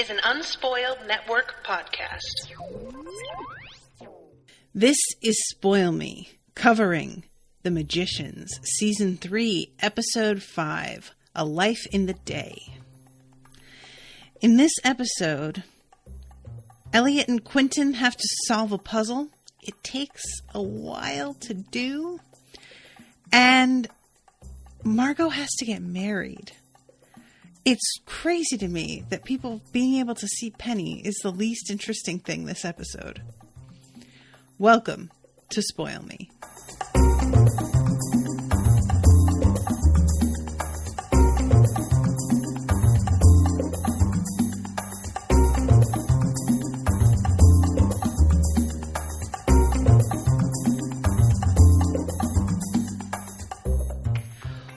is an Unspoiled Network podcast. This is Spoil Me, covering The Magicians, Season 3, Episode 5, A Life in the Day. In this episode, Eliot and Quentin have to solve a puzzle. It takes a while to do. And Margo has to get married. It's crazy to me that people being able to see Penny is the least interesting thing this episode. Welcome to Spoil Me.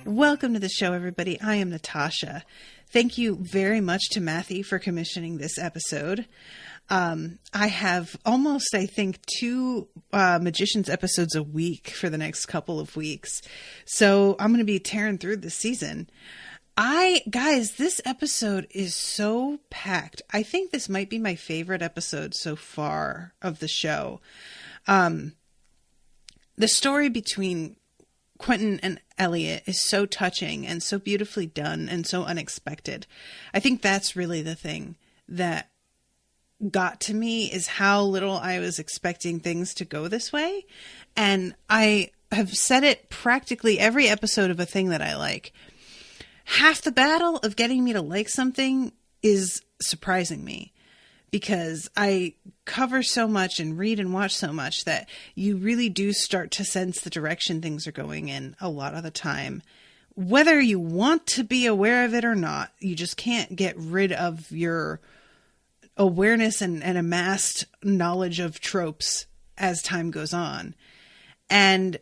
Welcome to the show, everybody. I am Natasha. Thank you very much to Mathy for commissioning this episode. I have almost, I think, 2 Magicians episodes a week for the next couple of weeks. So I'm going to be tearing through this season. Guys, this episode is so packed. I think this might be my favorite episode so far of the show. The story between Quentin and Eliot is so touching and so beautifully done and so unexpected. I think that's really the thing that got to me, is how little I was expecting things to go this way. And I have said it practically every episode of a thing that I like. Half the battle of getting me to like something is surprising me, because I cover so much and read and watch so much that you really do start to sense the direction things are going in a lot of the time. Whether you want to be aware of it or not, you just can't get rid of your awareness and amassed knowledge of tropes as time goes on. And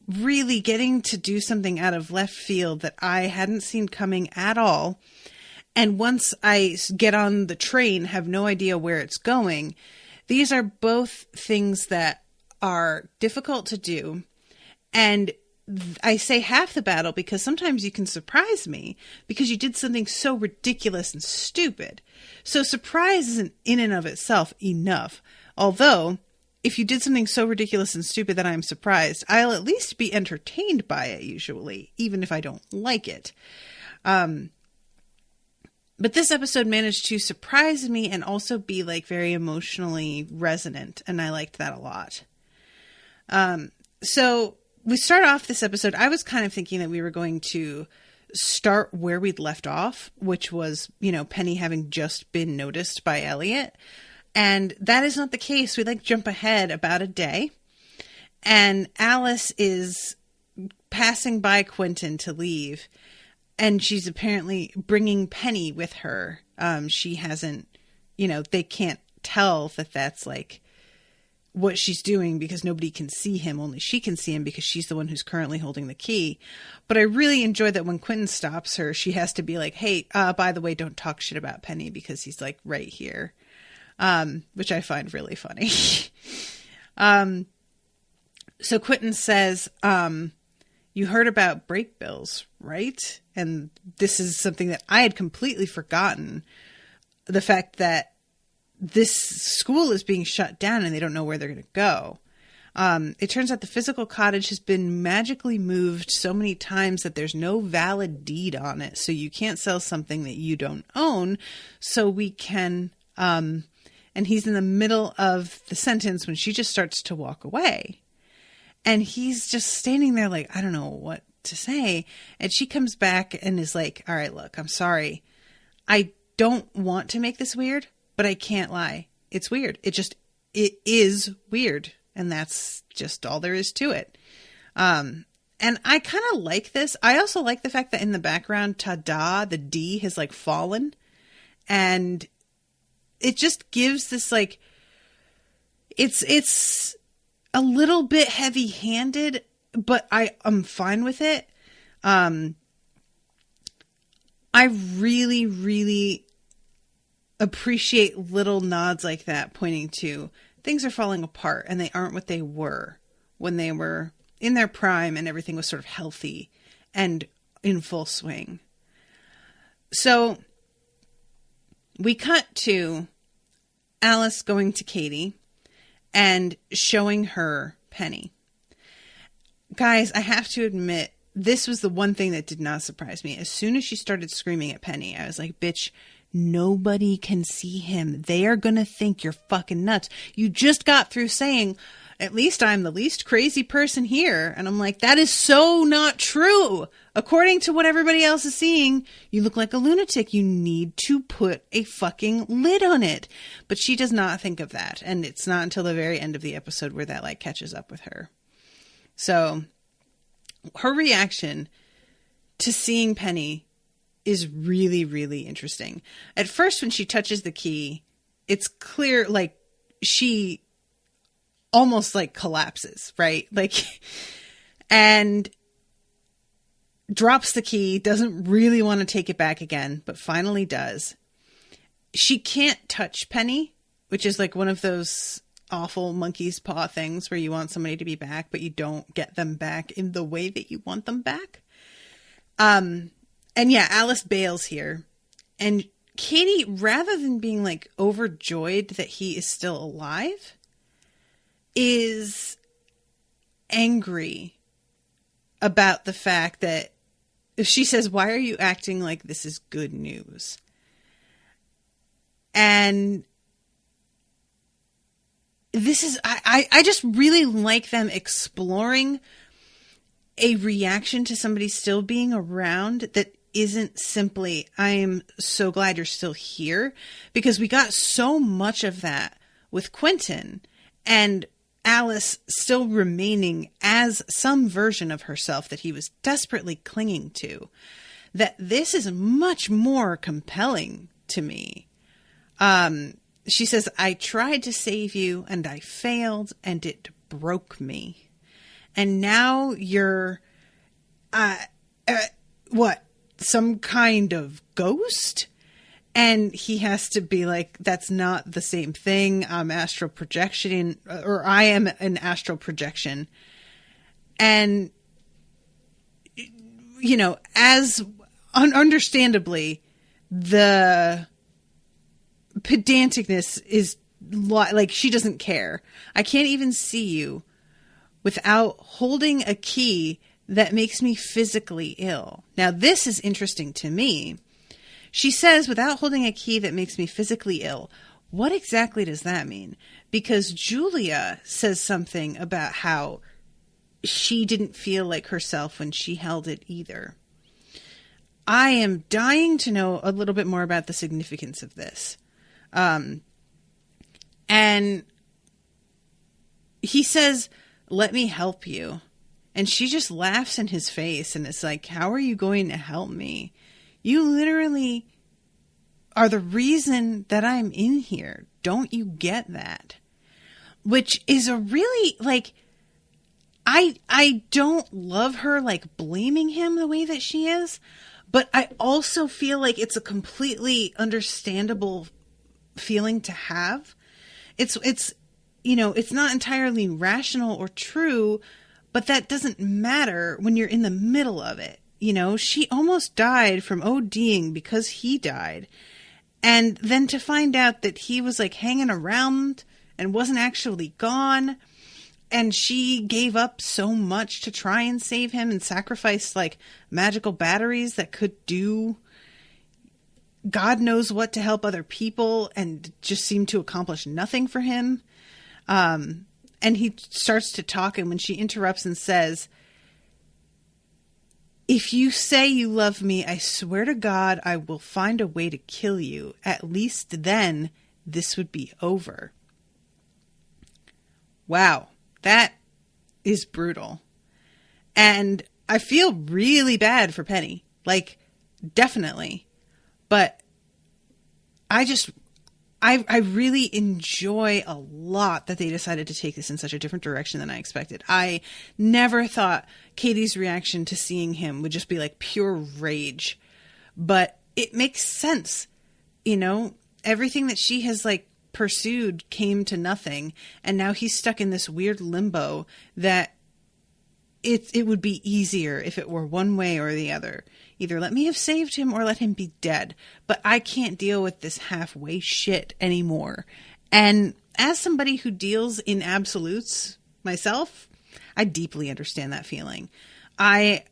really getting to do something out of left field that I hadn't seen coming at all. And once I get on the train, have no idea where it's going. These are both things that are difficult to do. And I say half the battle because sometimes you can surprise me because you did something so ridiculous and stupid. So surprise isn't in and of itself enough. Although, if you did something so ridiculous and stupid that I'm surprised, I'll at least be entertained by it usually, even if I don't like it. But this episode managed to surprise me and also be like very emotionally resonant. And I liked that a lot. So we start off this episode. I was kind of thinking that we were going to start where we'd left off, which was, Penny having just been noticed by Eliot. And that is not the case. We jump ahead about a day. And Alice is passing by Quentin to leave. And she's apparently bringing Penny with her. She hasn't, they can't tell that that's what she's doing because nobody can see him. Only she can see him because she's the one who's currently holding the key. But I really enjoy that when Quentin stops her, she has to be like, hey, by the way, don't talk shit about Penny because he's right here. Which I find really funny. So Quentin says, you heard about break bills, right? And this is something that I had completely forgotten. The fact that this school is being shut down and they don't know where they're going to go. It turns out the physical cottage has been magically moved so many times that there's no valid deed on it. So you can't sell something that you don't own. So we can, and he's in the middle of the sentence when she just starts to walk away. And he's just standing there I don't know what to say. And she comes back and is like, all right, look, I'm sorry. I don't want to make this weird, but I can't lie. It's weird. It is weird. And that's just all there is to it. And I kind of like this. I also like the fact that in the background, ta-da, the D has fallen. And it just gives this it's a little bit heavy-handed, but I'm fine with it. I really, really appreciate little nods like that, pointing to things are falling apart and they aren't what they were when they were in their prime and everything was sort of healthy and in full swing. So we cut to Alice going to Katie and showing her Penny. Guys, I have to admit, this was the one thing that did not surprise me. As soon as she started screaming at Penny, I was like, bitch, nobody can see him. They are going to think you're fucking nuts. You just got through saying, at least I'm the least crazy person here. And I'm like, that is so not true. According to what everybody else is seeing, you look like a lunatic. You need to put a fucking lid on it. But she does not think of that. And it's not until the very end of the episode where that like catches up with her. So her reaction to seeing Penny is really, really interesting. At first, when she touches the key, it's clear, like, she almost, like, collapses, right? Like, and drops the key, doesn't really want to take it back again, but finally does. She can't touch Penny, which is, like, one of those awful monkey's paw things where you want somebody to be back, but you don't get them back in the way that you want them back. And yeah, Alice bails here. And Katie, rather than being like overjoyed that he is still alive, is angry about the fact that she says, why are you acting like this is good news? And this is, I just really like them exploring a reaction to somebody still being around that isn't simply, I am so glad you're still here, because we got so much of that with Quentin and Alice still remaining as some version of herself that he was desperately clinging to, that this is much more compelling to me. She says, I tried to save you and I failed and it broke me. And now you're, what? Some kind of ghost? And he has to be like, that's not the same thing. I'm astral projection, or I am an astral projection. And, you know, as understandably, the pedanticness is like, she doesn't care. I can't even see you without holding a key that makes me physically ill. Now, this is interesting to me. She says, without holding a key that makes me physically ill. What exactly does that mean? Because Julia says something about how she didn't feel like herself when she held it either. I am dying to know a little bit more about the significance of this. And he says, let me help you. And she just laughs in his face and it's like, how are you going to help me? You literally are the reason that I'm in here. Don't you get that? Which is a really, like, I don't love her, like, blaming him the way that she is. But I also feel like it's a completely understandable feeling to have. It's, you know, it's not entirely rational or true, but that doesn't matter when you're in the middle of it. You know, she almost died from ODing because he died. And then to find out that he was like hanging around and wasn't actually gone. And she gave up so much to try and save him and sacrificed like magical batteries that could do God knows what to help other people and just seemed to accomplish nothing for him. And he starts to talk, and when she interrupts and says, if you say you love me, I swear to God, I will find a way to kill you. At least then this would be over. Wow, that is brutal. And I feel really bad for Penny. Like, definitely. But I really enjoy a lot that they decided to take this in such a different direction than I expected. I never thought Katie's reaction to seeing him would just be like pure rage, but it makes sense. You know, everything that she has like pursued came to nothing. And now he's stuck in this weird limbo that it would be easier if it were one way or the other. Either let me have saved him or let him be dead. But I can't deal with this halfway shit anymore. And as somebody who deals in absolutes myself, I deeply understand that feeling. I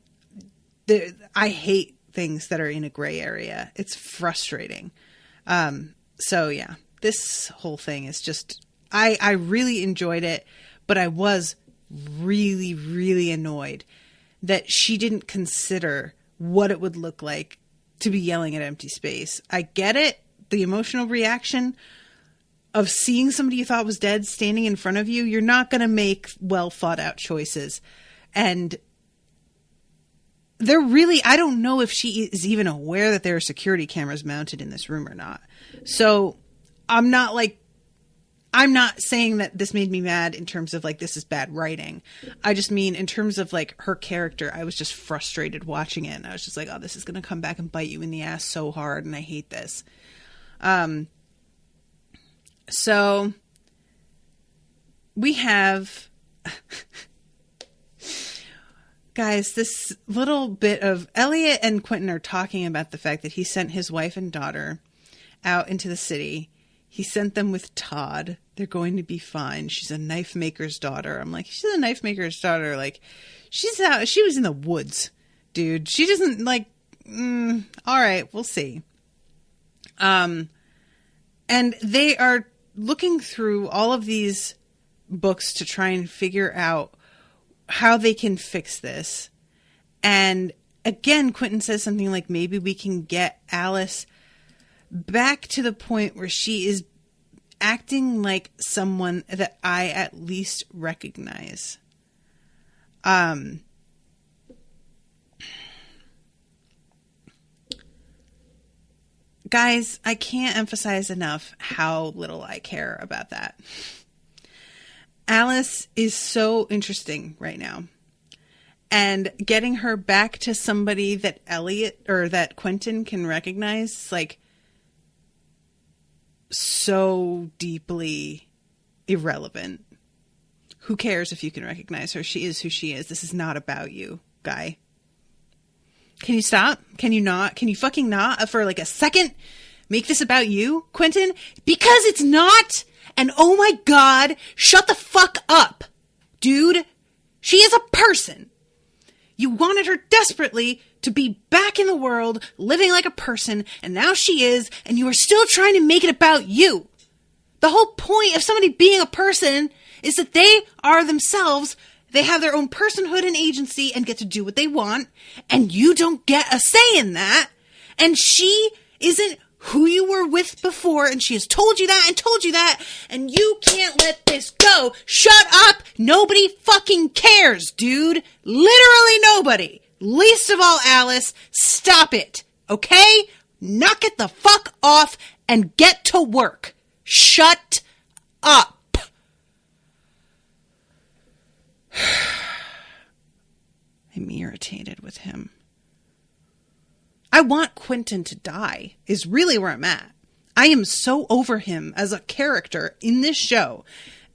hate things that are in a gray area. It's frustrating. So yeah, this whole thing is just, I really enjoyed it, but I was really, really annoyed that she didn't consider what it would look like to be yelling at empty space. I get it. The emotional reaction of seeing somebody you thought was dead standing in front of you. You're not going to make well thought out choices. And they're really, I don't know if she is even aware that there are security cameras mounted in this room or not. So I'm not saying that this made me mad in terms of like, this is bad writing. I just mean in terms of like her character, I was just frustrated watching it. And I was just like, oh, this is going to come back and bite you in the ass so hard. And I hate this. So we have, guys, this little bit of Eliot and Quentin are talking about the fact that he sent his wife and daughter out into the city. He sent them with Todd. They're going to be fine. She's a knife maker's daughter. I'm like, she's a knife maker's daughter. Like, she's out. She was in the woods, dude. She doesn't like, all right, we'll see. And they are looking through all of these books to try and figure out how they can fix this. And again, Quentin says something like, maybe we can get Alice back to the point where she is acting like someone that I at least recognize. Guys, I can't emphasize enough how little I care about that. Alice is so interesting right now. And getting her back to somebody that Eliot or that Quentin can recognize is like so deeply irrelevant. Who cares if you can recognize her? She is who she is. This is not about you, guy. Can you stop? Can you not? Can you fucking not for like a second make this about you, Quentin? Because it's not. And oh my God, shut the fuck up, dude. She is a person. You wanted her desperately to be back in the world, living like a person, and now she is, and you are still trying to make it about you. The whole point of somebody being a person is that they are themselves. They have their own personhood and agency and get to do what they want, and you don't get a say in that. And she isn't who you were with before, and she has told you that and told you that, and you can't let this go. Shut up! Nobody fucking cares, dude. Literally nobody. Least of all Alice. Stop it, okay? Knock it the fuck off and get to work. Shut up. I'm irritated with him. I want Quentin to die, is really where I'm at. I am so over him as a character in this show.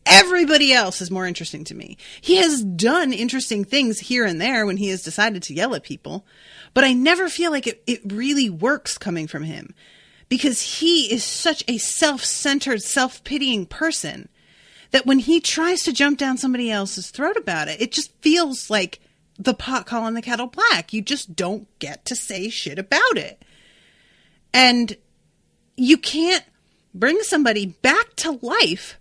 Everybody else is more interesting to me. He has done interesting things here and there when he has decided to yell at people, but I never feel like it really works coming from him because he is such a self-centered, self-pitying person that when he tries to jump down somebody else's throat about it, it just feels like the pot calling the kettle black. You just don't get to say shit about it. And you can't bring somebody back to life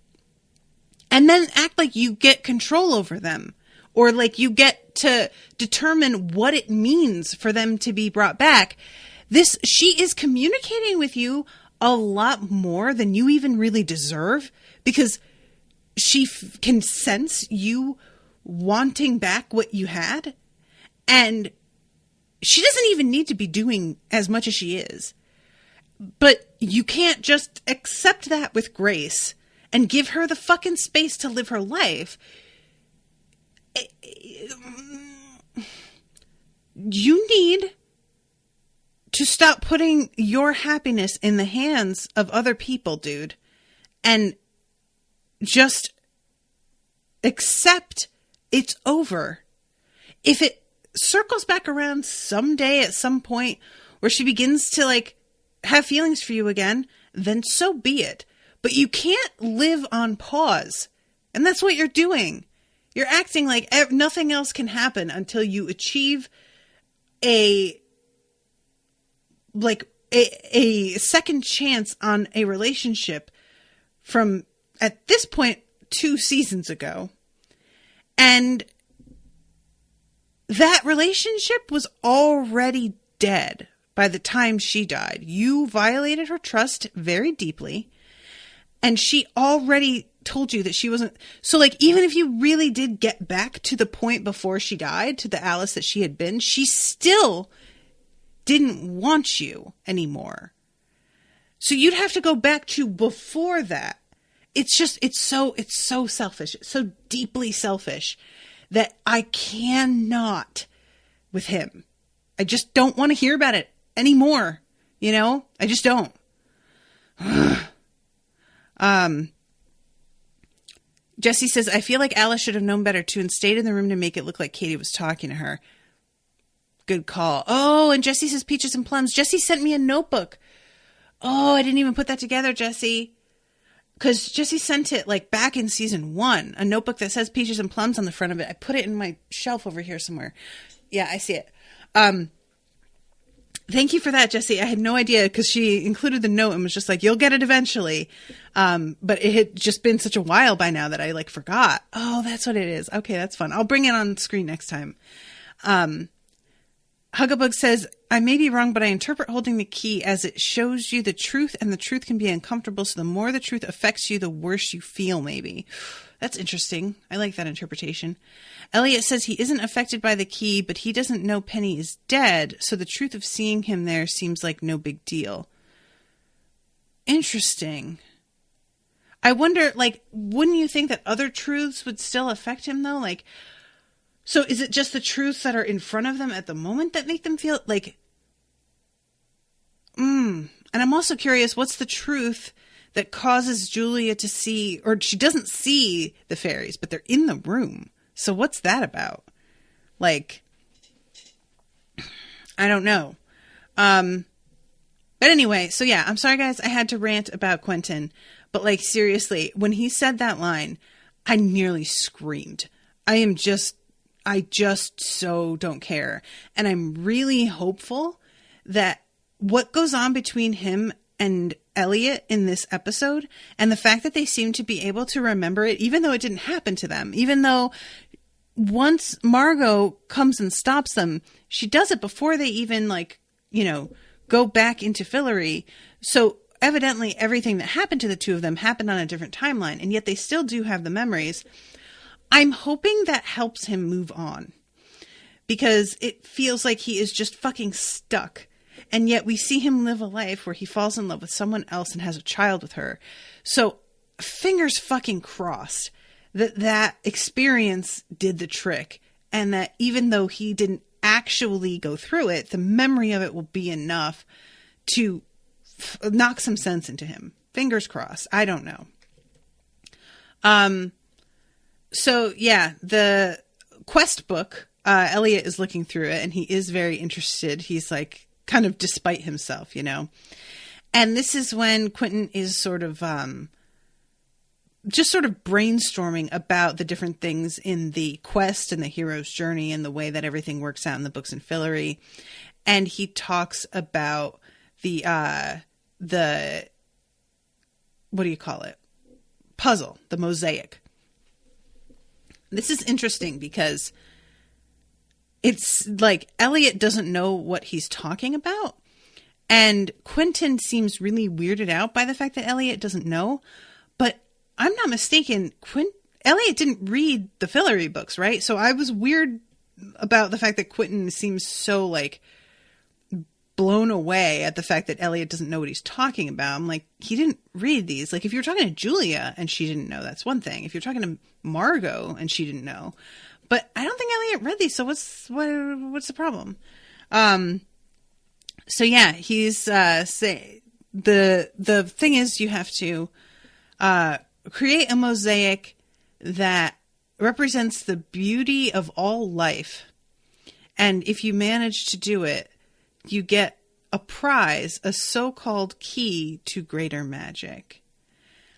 and then act like you get control over them or like you get to determine what it means for them to be brought back. She is communicating with you a lot more than you even really deserve because she can sense you wanting back what you had, and she doesn't even need to be doing as much as she is. But you can't just accept that with grace and give her the fucking space to live her life. You need to stop putting your happiness in the hands of other people, dude, and just accept it's over. If it circles back around someday at some point where she begins to like have feelings for you again, then so be it. But you can't live on pause. And that's what you're doing. You're acting like nothing else can happen until you achieve a second chance on a relationship from, at this point, 2 seasons ago. And that relationship was already dead by the time she died. You violated her trust very deeply. And she already told you that she wasn't. So like, even if you really did get back to the point before she died, to the Alice that she had been, she still didn't want you anymore. So you'd have to go back to before that. It's so selfish. It's so deeply selfish that I cannot with him. I just don't want to hear about it anymore. You know, I just don't. Jesse says, I feel like Alice should have known better too and stayed in the room to make it look like Katie was talking to her. Good call. Oh, and Jesse says peaches and plums. Jesse sent me a notebook. Oh, I didn't even put that together, Jesse. Because Jesse sent it like back in season 1, a notebook that says peaches and plums on the front of it. I put it in my shelf over here somewhere. Yeah, I see it. Thank you for that, Jesse. I had no idea because she included the note and was just like, you'll get it eventually. But it had just been such a while by now that I like forgot. Oh, that's what it is. Okay, that's fun. I'll bring it on screen next time. Huggabug says, I may be wrong, but I interpret holding the key as it shows you the truth, and the truth can be uncomfortable. So the more the truth affects you, the worse you feel, maybe. That's interesting. I like that interpretation. Eliot says he isn't affected by the key, but he doesn't know Penny is dead. So the truth of seeing him there seems like no big deal. Interesting. I wonder, like, wouldn't you think that other truths would still affect him, though? Like, so is it just the truths that are in front of them at the moment that make them feel like, And I'm also curious, what's the truth that causes Julia to see, or she doesn't see the fairies, but they're in the room. So what's that about? Like, I don't know. But anyway, so yeah, I'm sorry guys, I had to rant about Quentin, but like seriously, when he said that line, I nearly screamed. I just so don't care. And I'm really hopeful that what goes on between him and Eliot in this episode, and the fact that they seem to be able to remember it, even though it didn't happen to them, even though once Margo comes and stops them, she does it before they even go back into Fillory. So evidently everything that happened to the two of them happened on a different timeline, and yet they still do have the memories. I'm hoping that helps him move on, because it feels like he is just fucking stuck. And yet we see him live a life where he falls in love with someone else and has a child with her. So fingers fucking crossed that experience did the trick. And that even though he didn't actually go through it, the memory of it will be enough to knock some sense into him. Fingers crossed. I don't know. So yeah, the quest book, Eliot is looking through it and he is very interested. He's like, kind of despite himself, And this is when Quentin is sort of just sort of brainstorming about the different things in the quest and the hero's journey and the way that everything works out in the books in Fillory. And he talks about the what do you call it? Puzzle, the mosaic. This is interesting because it's like Eliot doesn't know what he's talking about. And Quentin seems really weirded out by the fact that Eliot doesn't know. But I'm not mistaken, Eliot didn't read the Fillory books, right? So I was weird about the fact that Quentin seems so like blown away at the fact that Eliot doesn't know what he's talking about. I'm like, he didn't read these. Like if you're talking to Julia and she didn't know, that's one thing. If you're talking to Margo and she didn't know. But I don't think Eliot read these, so what's the problem? So yeah, he's say the thing is you have to create a mosaic that represents the beauty of all life, And if you manage to do it, you get a prize, a so-called key to greater magic.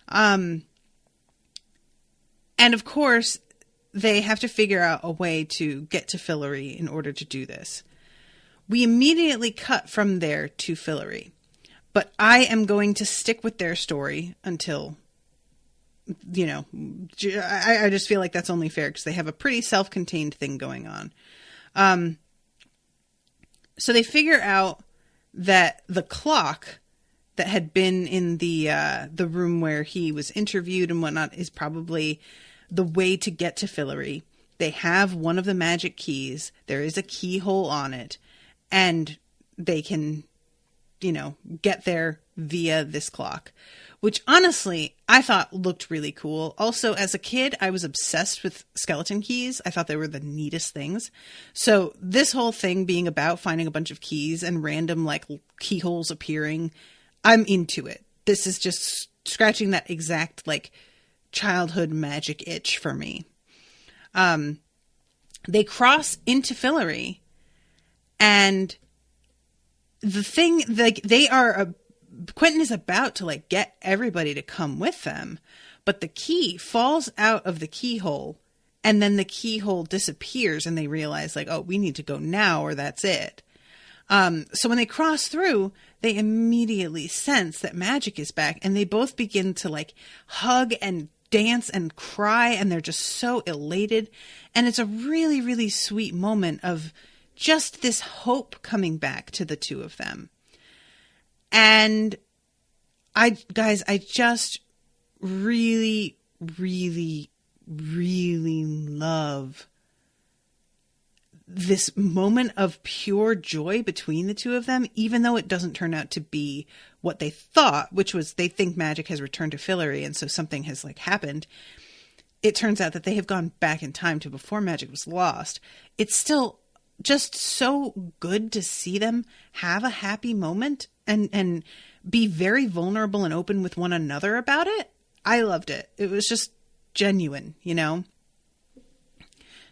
And of course, they have to figure out a way to get to Fillory in order to do this. We immediately cut from there to Fillory, but I am going to stick with their story until, you know, I just feel like that's only fair because they have a pretty self-contained thing going on. So they figure out that the clock that had been in the room where he was interviewed and whatnot is probably the way to get to Fillory. They have one of the magic keys. There is a keyhole on it, and they can, you know, get there via this clock, which honestly I thought looked really cool. Also, as a kid, I was obsessed with skeleton keys. I thought they were the neatest things. So this whole thing being about finding a bunch of keys and random like keyholes appearing, I'm into it. This is just scratching that exact like childhood magic itch for me. They cross into Fillory, and the thing, like, Quentin is about to like get everybody to come with them, but the key falls out of the keyhole, and then the keyhole disappears, and they realize like, oh, we need to go now or that's it. So when they cross through, they immediately sense that magic is back, and they both begin to like hug and dance and cry, and they're just so elated. And it's a really, really sweet moment of just this hope coming back to the two of them. And I just really, really, really love this moment of pure joy between the two of them, even though it doesn't turn out to be what they thought, which was they think magic has returned to Fillory, and so something has like happened. It turns out that they have gone back in time to before magic was lost. It's still just so good to see them have a happy moment and be very vulnerable and open with one another about it. I loved it. It was just genuine, you know?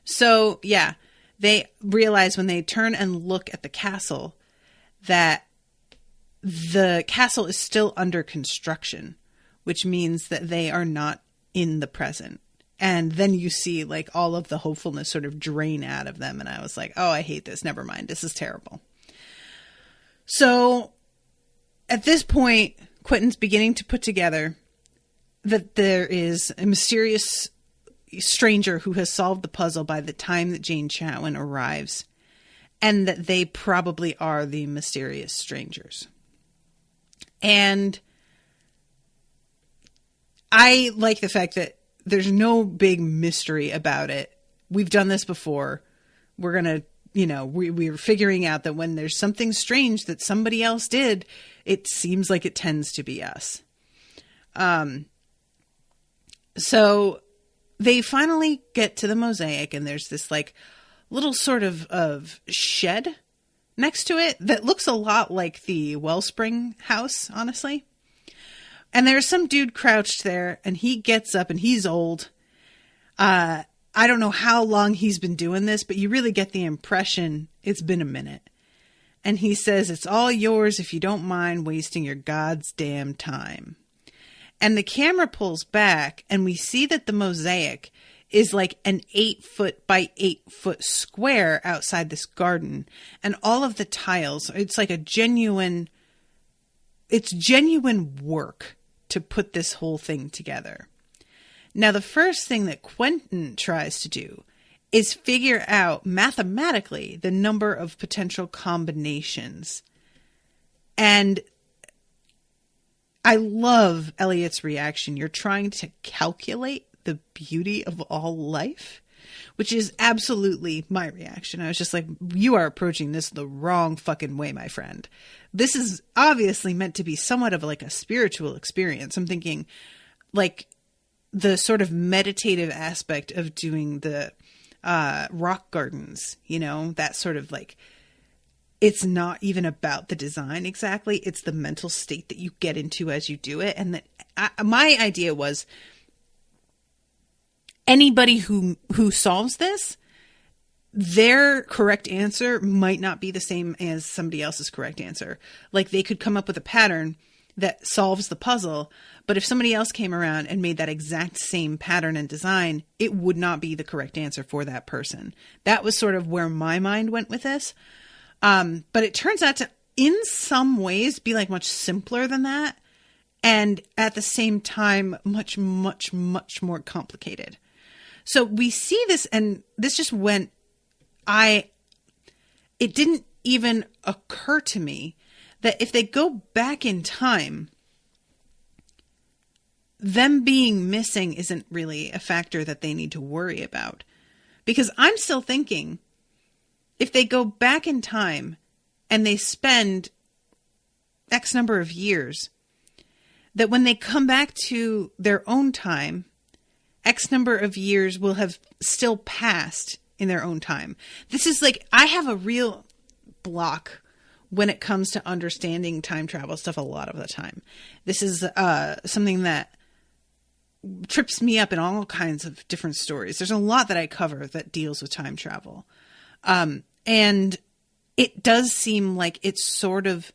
So yeah, they realize when they turn and look at the castle that the castle is still under construction, which means that they are not in the present. And then you see like all of the hopefulness sort of drain out of them. And I was like, oh, I hate this. Never mind. This is terrible. So at this point, Quentin's beginning to put together that there is a mysterious stranger who has solved the puzzle by the time that Jane Chatwin arrives, and that they probably are the mysterious strangers. And I like the fact that there's no big mystery about it. We've done this before. We're going to, you know, we're figuring out that when there's something strange that somebody else did, it seems like it tends to be us. So they finally get to the mosaic, and there's this like little sort of shed next to it that looks a lot like the Wellspring house, honestly. And there's some dude crouched there, and he gets up, and he's old. I don't know how long he's been doing this, but you really get the impression it's been a minute. And he says, "It's all yours if you don't mind wasting your God's damn time." And the camera pulls back, and we see that the mosaic is like an 8-foot by 8-foot square outside this garden. And all of the tiles, it's like it's genuine work to put this whole thing together. Now, the first thing that Quentin tries to do is figure out mathematically the number of potential combinations. And I love Eliot's reaction. You're trying to calculate the beauty of all life, which is absolutely my reaction. I was just like, you are approaching this the wrong fucking way, my friend. This is obviously meant to be somewhat of like a spiritual experience. I'm thinking like the sort of meditative aspect of doing the rock gardens, you know, that sort of like, it's not even about the design exactly. It's the mental state that you get into as you do it. And that my idea was anybody who solves this their correct answer might not be the same as somebody else's correct answer. Like they could come up with a pattern that solves the puzzle, but if somebody else came around and made that exact same pattern and design, it would not be the correct answer for that person. That was sort of where my mind went with this. But it turns out to, in some ways, be like much simpler than that. And at the same time, much, much, much more complicated. So we see this, and this just went, it didn't even occur to me that if they go back in time, them being missing isn't really a factor that they need to worry about. Because I'm still thinking, if they go back in time and they spend X number of years, that when they come back to their own time, X number of years will have still passed in their own time. This is like, I have a real block when it comes to understanding time travel stuff a lot of the time. This is something that trips me up in all kinds of different stories. There's a lot that I cover that deals with time travel. And it does seem like it sort of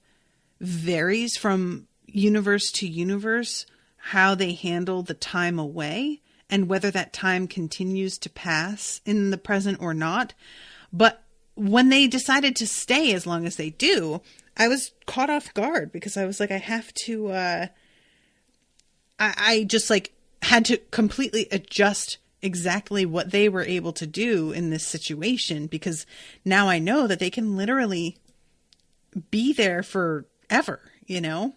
varies from universe to universe, how they handle the time away and whether that time continues to pass in the present or not. But when they decided to stay as long as they do, I was caught off guard because I was like, I have to, I just like had to completely adjust exactly what they were able to do in this situation, because now I know that they can literally be there forever, you know?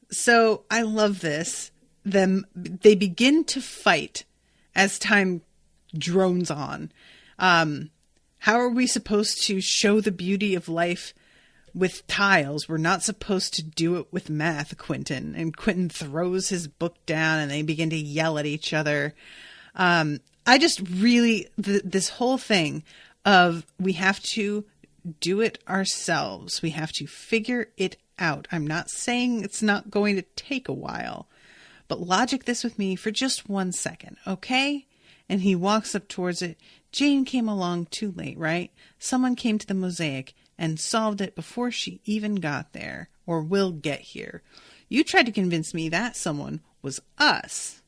So I love this. They begin to fight as time drones on. How are we supposed to show the beauty of life with tiles? We're not supposed to do it with math, Quentin. And Quentin throws his book down and they begin to yell at each other. I just really, this whole thing of we have to do it ourselves. We have to figure it out. I'm not saying it's not going to take a while, but logic this with me for just 1 second, okay? And he walks up towards it. Jane came along too late, right? Someone came to the mosaic and solved it before she even got there, or will get here. You tried to convince me that someone was us.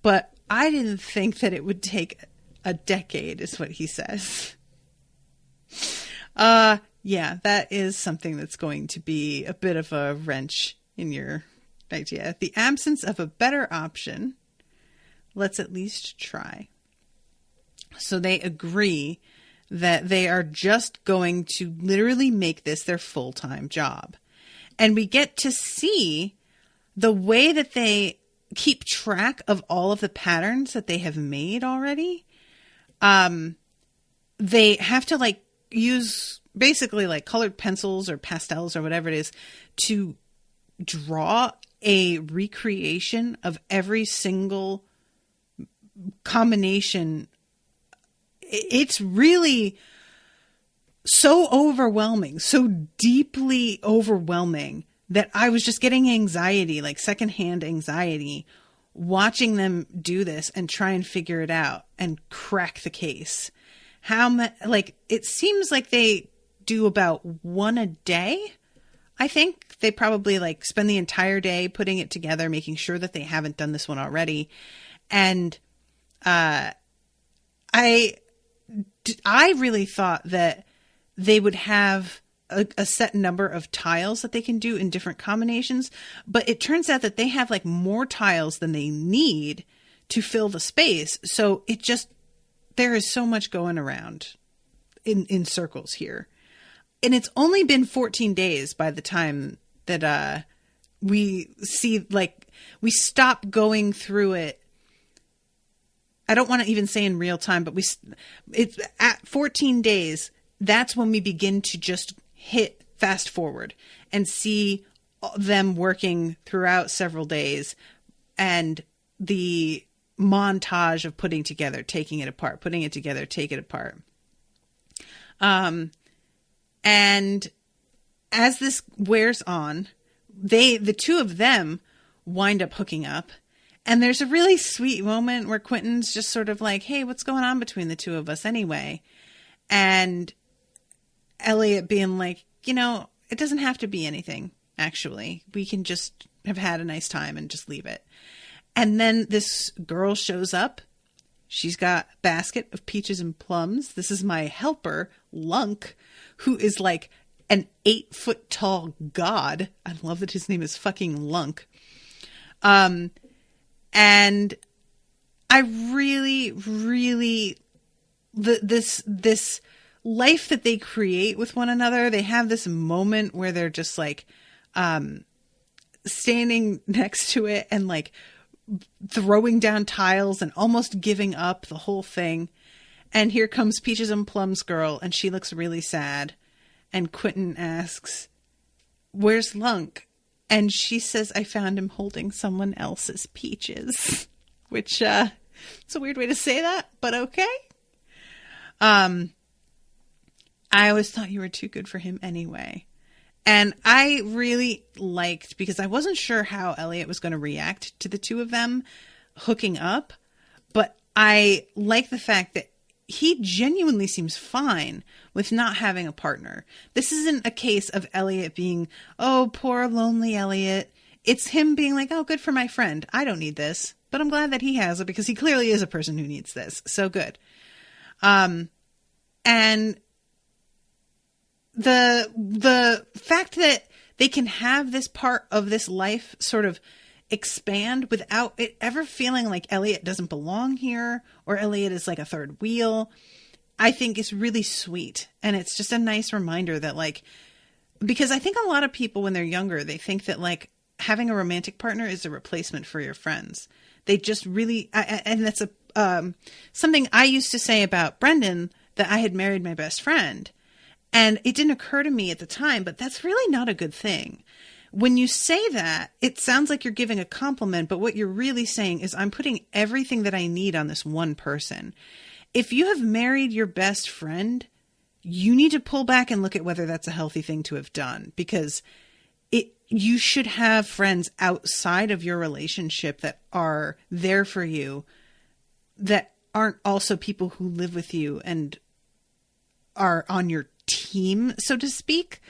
But I didn't think that it would take a decade, is what he says. Yeah, that is something that's going to be a bit of a wrench in your idea. The absence of a better option. Let's at least try. So they agree that they are just going to literally make this their full-time job. And we get to see the way that they keep track of all of the patterns that they have made already. They have to like use basically like colored pencils or pastels or whatever it is to draw a recreation of every single combination. It's really so overwhelming, so deeply overwhelming that I was just getting anxiety, like secondhand anxiety, watching them do this and try and figure it out and crack the case. Like, it seems like they do about one a day. I think they probably like spend the entire day putting it together, making sure that they haven't done this one already. And, I really thought that they would have a set number of tiles that they can do in different combinations, but it turns out that they have like more tiles than they need to fill the space. So there is so much going around in circles here. And it's only been 14 days by the time that we see, like, we stop going through it. I don't want to even say in real time, but it's at 14 days. That's when we begin to just hit fast forward and see them working throughout several days and the montage of putting together, taking it apart, putting it together, take it apart. And as this wears on, the two of them wind up hooking up. And there's a really sweet moment where Quentin's just sort of like, hey, what's going on between the two of us anyway? And Eliot being like, it doesn't have to be anything, actually. We can just have had a nice time and just leave it. And then this girl shows up. She's got a basket of peaches and plums. This is my helper, Lunk, who is like an 8-foot tall god. I love that his name is fucking Lunk. And I really, really, this life that they create with one another, they have this moment where they're just like, standing next to it and like throwing down tiles and almost giving up the whole thing. And here comes Peaches and Plum's girl, and she looks really sad. And Quentin asks, where's Lunk? And she says, I found him holding someone else's peaches. Which, it's a weird way to say that, but okay. I always thought you were too good for him anyway. And I really liked, because I wasn't sure how Eliot was going to react to the two of them hooking up, but I like the fact that he genuinely seems fine with not having a partner. This isn't a case of Eliot being, oh, poor lonely Eliot. It's him being like, oh, good for my friend. I don't need this, but I'm glad that he has it because he clearly is a person who needs this. So good. And the fact that they can have this part of this life sort of expand without it ever feeling like Eliot doesn't belong here or Eliot is like a third wheel, I think is really sweet. And it's just a nice reminder that like, because I think a lot of people when they're younger, they think that like having a romantic partner is a replacement for your friends. They just really, and that's something I used to say about Brendan, that I had married my best friend. And it didn't occur to me at the time, but that's really not a good thing. When you say that, it sounds like you're giving a compliment, but what you're really saying is I'm putting everything that I need on this one person. If you have married your best friend, you need to pull back and look at whether that's a healthy thing to have done, because you should have friends outside of your relationship that are there for you, that aren't also people who live with you and are on your team, so to speak.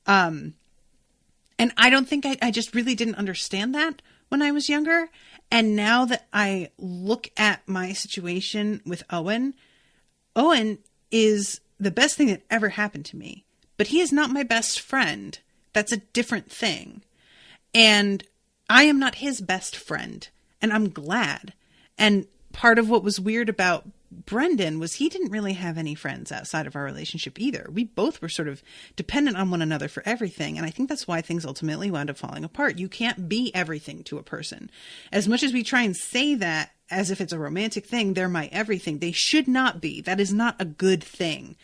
And I don't think I just really didn't understand that when I was younger. And now that I look at my situation with Owen is the best thing that ever happened to me, but he is not my best friend. That's a different thing. And I am not his best friend, and I'm glad. And part of what was weird about Brendan was he didn't really have any friends outside of our relationship either. We both were sort of dependent on one another for everything. And I think that's why things ultimately wound up falling apart. You can't be everything to a person. As much as we try and say that as if it's a romantic thing, they're my everything. They should not be. That is not a good thing.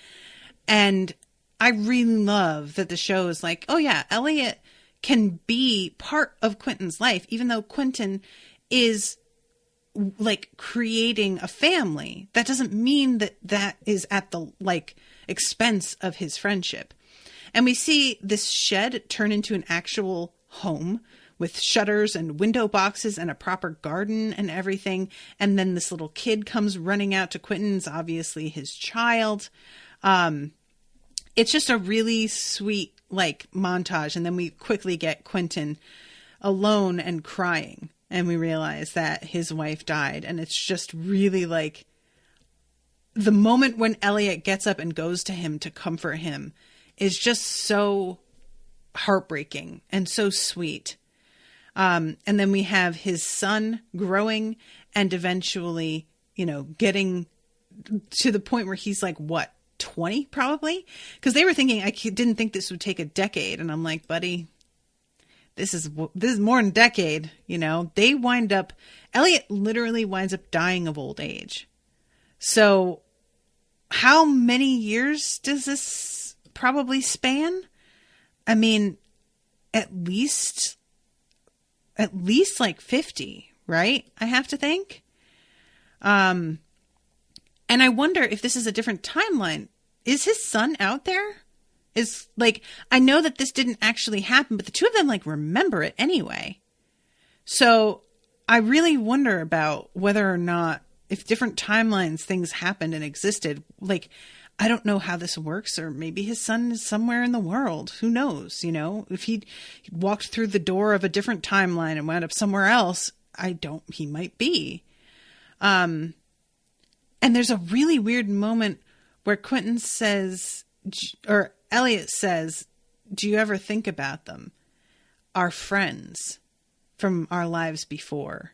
And I really love that the show is like, oh yeah, Eliot can be part of Quentin's life, even though Quentin is like creating a family. That doesn't mean that that is at the like expense of his friendship. And we see this shed turn into an actual home with shutters and window boxes and a proper garden and everything. And then this little kid comes running out to Quentin's, obviously his child. It's just a really sweet like montage. And then we quickly get Quentin alone and crying. And we realize that his wife died. And it's just really like the moment when Eliot gets up and goes to him to comfort him is just so heartbreaking and so sweet. And then we have his son growing and eventually, you know, getting to the point where he's like, what, 20 probably? Because they were thinking, I didn't think this would take a decade. And I'm like, buddy, this is more than a decade. You know, Eliot literally winds up dying of old age. So how many years does this probably span? I mean, at least like 50, right? I have to think. And I wonder if this is a different timeline. Is his son out there? Is like, I know that this didn't actually happen, but the two of them like remember it anyway. So I really wonder about whether or not, if different timelines things happened and existed. Like, I don't know how this works, or maybe his son is somewhere in the world. Who knows? You know, if he walked through the door of a different timeline and wound up somewhere else, he might be. And there's a really weird moment where Quentin says, or Eliot says, do you ever think about them? Our friends from our lives before.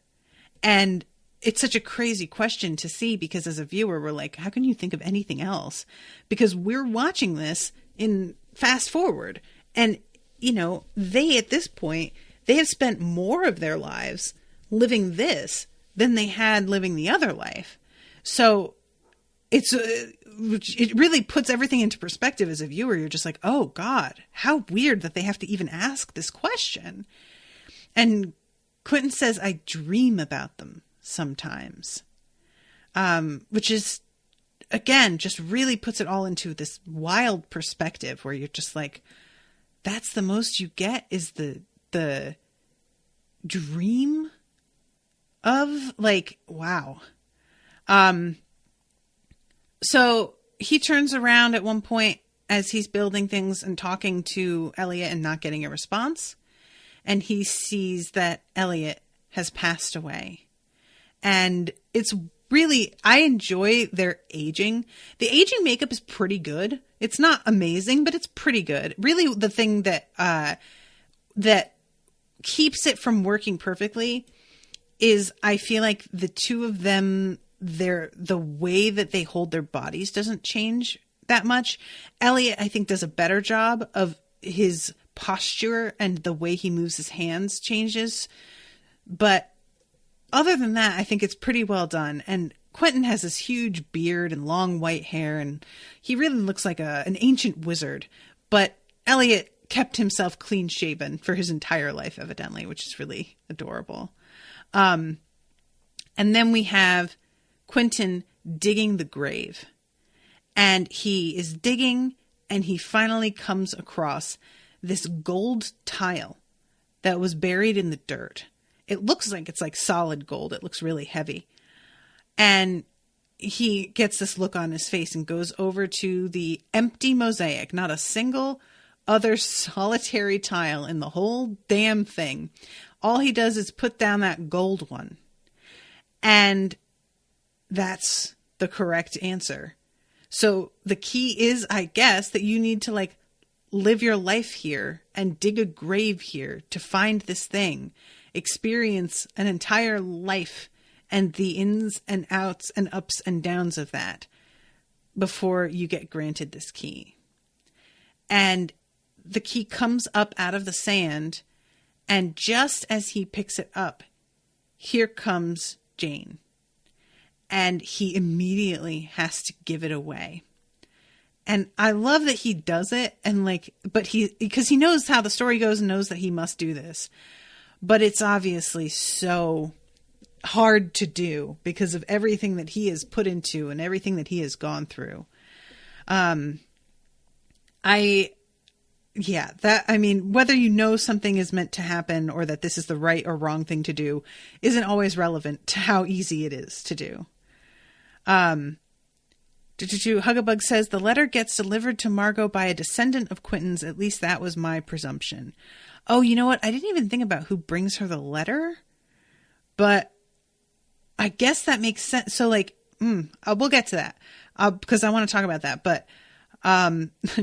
And it's such a crazy question to see, because as a viewer, we're like, how can you think of anything else? Because we're watching this in fast forward. And, you know, they, at this point, they have spent more of their lives living this than they had living the other life. So it really puts everything into perspective as a viewer. You're just like, oh God, how weird that they have to even ask this question. And Quentin says, I dream about them sometimes, which is, again, just really puts it all into this wild perspective where you're just like, that's the most you get, is the dream of, like, wow. So he turns around at one point as he's building things and talking to Eliot and not getting a response. And he sees that Eliot has passed away. And it's really, I enjoy their aging. The aging makeup is pretty good. It's not amazing, but it's pretty good. Really, the thing that keeps it from working perfectly is, I feel like the two of them, the way that they hold their bodies doesn't change that much. Eliot, I think, does a better job of his posture, and the way he moves his hands changes. But other than that, I think it's pretty well done. And Quentin has this huge beard and long white hair, and he really looks like an ancient wizard. But Eliot kept himself clean shaven for his entire life, evidently, which is really adorable. And then we have Quentin digging the grave, and he is digging, and he finally comes across this gold tile that was buried in the dirt. It looks like it's like solid gold. It looks really heavy. And he gets this look on his face and goes over to the empty mosaic, not a single other solitary tile in the whole damn thing. All he does is put down that gold one. And that's the correct answer. So the key is, I guess, that you need to like live your life here and dig a grave here to find this thing, experience an entire life and the ins and outs and ups and downs of that before you get granted this key. And the key comes up out of the sand, and just as he picks it up, here comes Jane. And he immediately has to give it away. And I love that he does it, and because he knows how the story goes and knows that he must do this. But it's obviously so hard to do because of everything that he has put into and everything that he has gone through. Whether you know something is meant to happen or that this is the right or wrong thing to do isn't always relevant to how easy it is to do. Hugabug says, the letter gets delivered to Margo by a descendant of Quentin's. At least that was my presumption. Oh, you know what? I didn't even think about who brings her the letter, but I guess that makes sense. So we'll get to that because I want to talk about that. But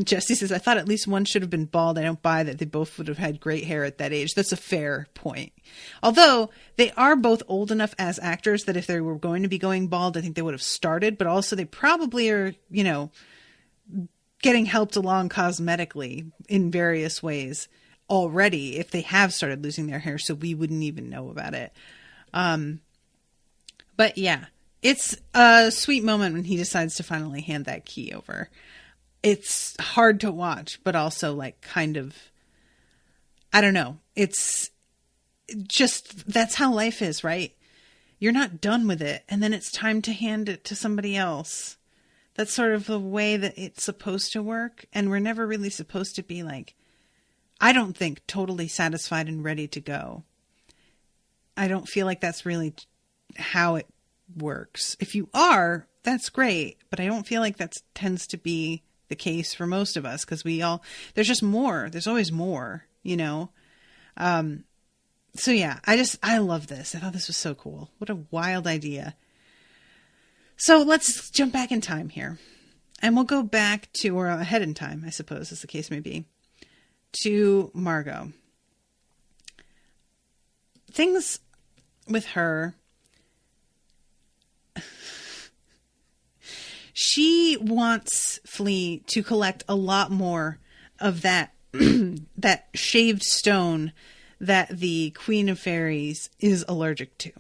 Jesse says, I thought at least one should have been bald. I don't buy that they both would have had great hair at that age. That's a fair point. Although they are both old enough as actors that if they were going to be going bald, I think they would have started. But also they probably are, getting helped along cosmetically in various ways already if they have started losing their hair. So we wouldn't even know about it. But yeah, it's a sweet moment when he decides to finally hand that key over. It's hard to watch, but also kind of, I don't know. It's just, that's how life is, right? You're not done with it. And then it's time to hand it to somebody else. That's sort of the way that it's supposed to work. And we're never really supposed to be I don't think, totally satisfied and ready to go. I don't feel like that's really how it works. If you are, that's great, but I don't feel like that tends to be the case for most of us, because there's just more. There's always more, So yeah, I love this. I thought this was so cool. What a wild idea. So let's jump back in time here. And we'll go back to, or ahead in time, I suppose, as the case may be, to Margo. Things with her, she wants Flea to collect a lot more of that that shaved stone that the Queen of Fairies is allergic to.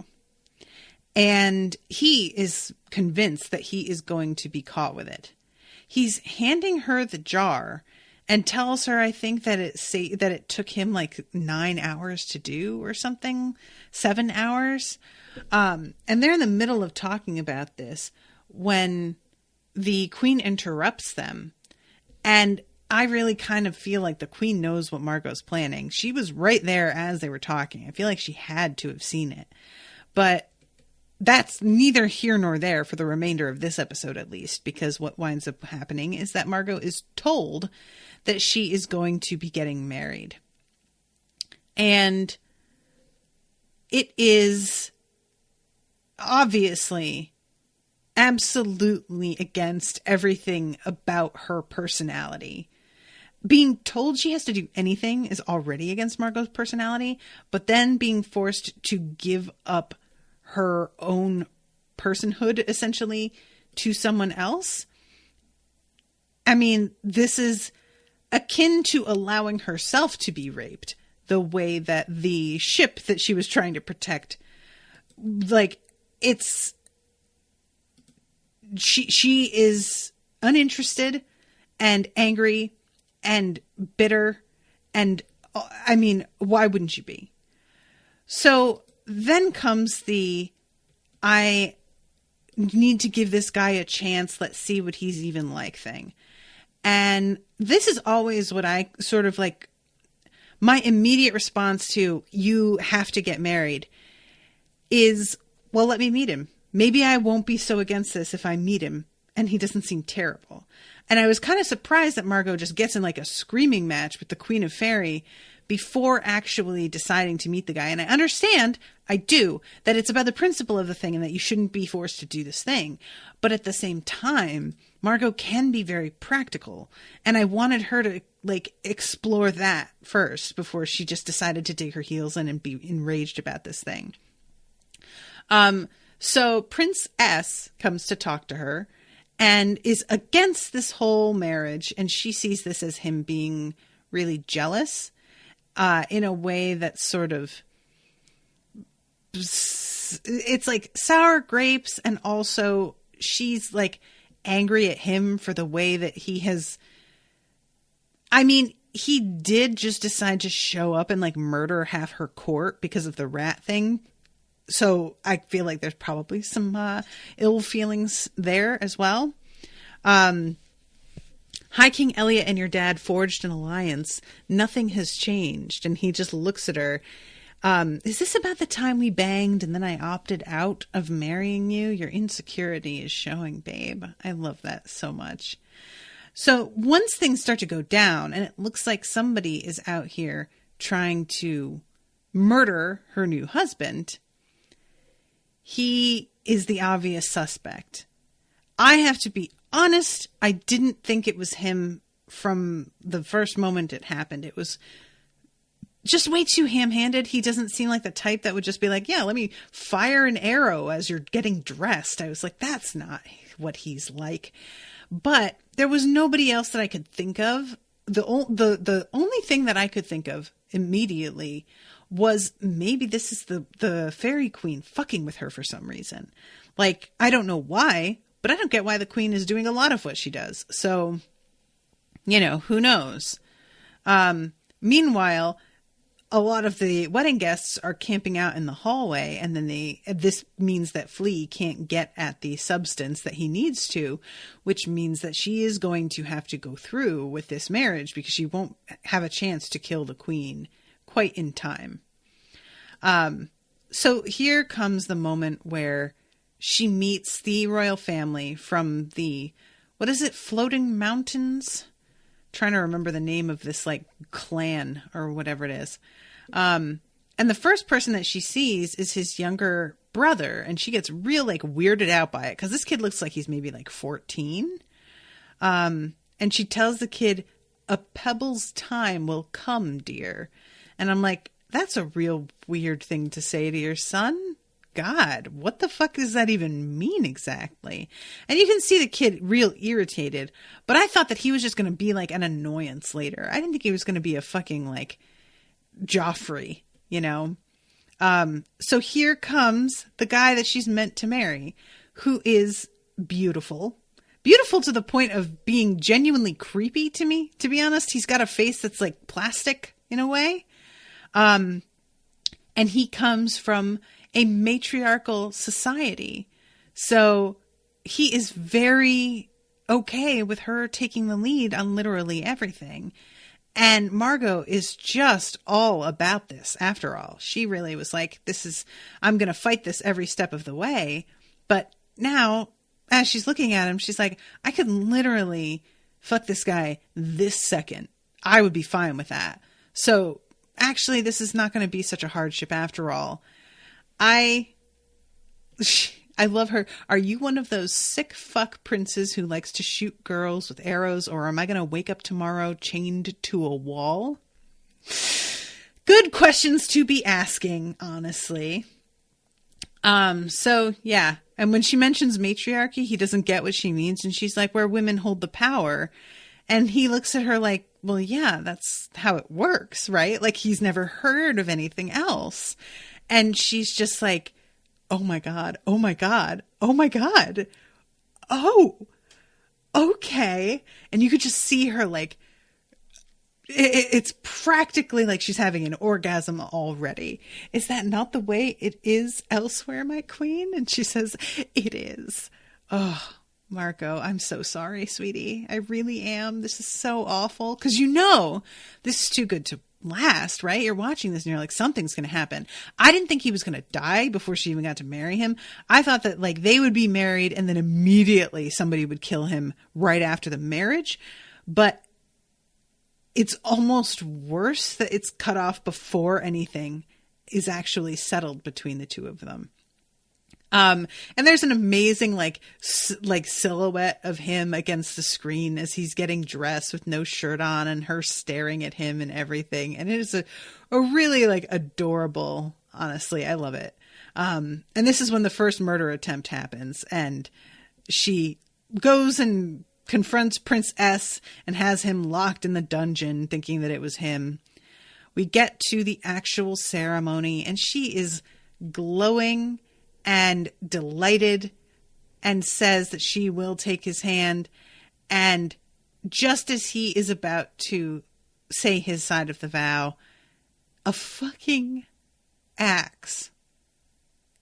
And he is convinced that he is going to be caught with it. He's handing her the jar and tells her, I think, that it took him like 9 hours to do or something, 7 hours. And they're in the middle of talking about this when the Queen interrupts them. And I really kind of feel like the Queen knows what Margo's planning. She was right there as they were talking. I feel like she had to have seen it. But that's neither here nor there for the remainder of this episode, at least, because what winds up happening is that Margo is told that she is going to be getting married. And it is obviously absolutely against everything about her personality. Being told she has to do anything is already against Margo's personality, but then being forced to give up her own personhood, essentially, to someone else. I mean, this is akin to allowing herself to be raped, the way that the ship that she was trying to protect, like, she is uninterested and angry and bitter, and I mean, why wouldn't you be? So then comes I need to give this guy a chance, let's see what he's even like thing. And this is always what I sort of like, my immediate response to you have to get married is, well, let me meet him. Maybe I won't be so against this if I meet him and he doesn't seem terrible. And I was kind of surprised that Margo just gets in like a screaming match with the Queen of Fairy before actually deciding to meet the guy. And I understand, I do, that it's about the principle of the thing and that you shouldn't be forced to do this thing. But at the same time, Margo can be very practical. And I wanted her to like explore that first before she just decided to dig her heels in and be enraged about this thing. So Prince S comes to talk to her and is against this whole marriage. And she sees this as him being really jealous. In a way that's sort of, it's like sour grapes, and also she's like angry at him for the way that he has, I mean, he did just decide to show up and like murder half her court because of the rat thing. So I feel like there's probably some ill feelings there as well. Hi, King Eliot and your dad forged an alliance. Nothing has changed. And he just looks at her. Is this about the time we banged and then I opted out of marrying you? Your insecurity is showing, babe. I love that so much. So once things start to go down and it looks like somebody is out here trying to murder her new husband, he is the obvious suspect. I have to be honest, I didn't think it was him from the first moment it happened. It was just way too ham-handed. He doesn't seem like the type that would just be like, yeah, let me fire an arrow as you're getting dressed. I was like, that's not what he's like. But there was nobody else that I could think of. The only thing that I could think of immediately was maybe this is the fairy queen fucking with her for some reason. Like, I don't know why, but I don't get why the queen is doing a lot of what she does. So, who knows? Meanwhile, a lot of the wedding guests are camping out in the hallway, and then this means that Flea can't get at the substance that he needs to, which means that she is going to have to go through with this marriage because she won't have a chance to kill the queen quite in time. So here comes the moment where she meets the royal family from the, what is it, Floating Mountains? Trying to remember the name of this like clan or whatever it is. And the first person that she sees is his younger brother, and she gets real like weirded out by it because this kid looks like he's maybe like 14. And she tells the kid, "A pebble's time will come, dear." And I'm like, that's a real weird thing to say to your son. God, what the fuck does that even mean exactly? And you can see the kid real irritated, but I thought that he was just going to be like an annoyance later. I didn't think he was going to be a fucking like Joffrey, you know? So here comes the guy that she's meant to marry, who is beautiful. Beautiful to the point of being genuinely creepy to me, to be honest. He's got a face that's like plastic in a way. And he comes from a matriarchal society. So he is very okay with her taking the lead on literally everything. And Margo is just all about this after all. She really was like, I'm going to fight this every step of the way. But now, as she's looking at him, she's like, I could literally fuck this guy this second. I would be fine with that. So actually, this is not going to be such a hardship after all. I love her. Are you one of those sick fuck princes who likes to shoot girls with arrows, or am I going to wake up tomorrow chained to a wall? Good questions to be asking, honestly. So yeah. And when she mentions matriarchy, he doesn't get what she means. And she's like, where women hold the power. And he looks at her like, well, yeah, that's how it works, right? Like he's never heard of anything else. And she's just like, oh my God, oh my God, oh my God. Oh, okay. And you could just see her like, it's practically like she's having an orgasm already. Is that not the way it is elsewhere, my queen? And she says, it is. Oh, Margo, I'm so sorry, sweetie. I really am. This is so awful. Because you know, this is too good to last, right? You're watching this and you're like, something's going to happen. I didn't think he was going to die before she even got to marry him. I thought that like they would be married and then immediately somebody would kill him right after the marriage. But it's almost worse that it's cut off before anything is actually settled between the two of them. And there's an amazing like silhouette of him against the screen as he's getting dressed with no shirt on and her staring at him and everything. And it is a really like adorable, honestly, I love it. And this is when the first murder attempt happens and she goes and confronts Prince S and has him locked in the dungeon thinking that it was him. We get to the actual ceremony and she is glowing and delighted and says that she will take his hand. And just as he is about to say his side of the vow, a fucking axe.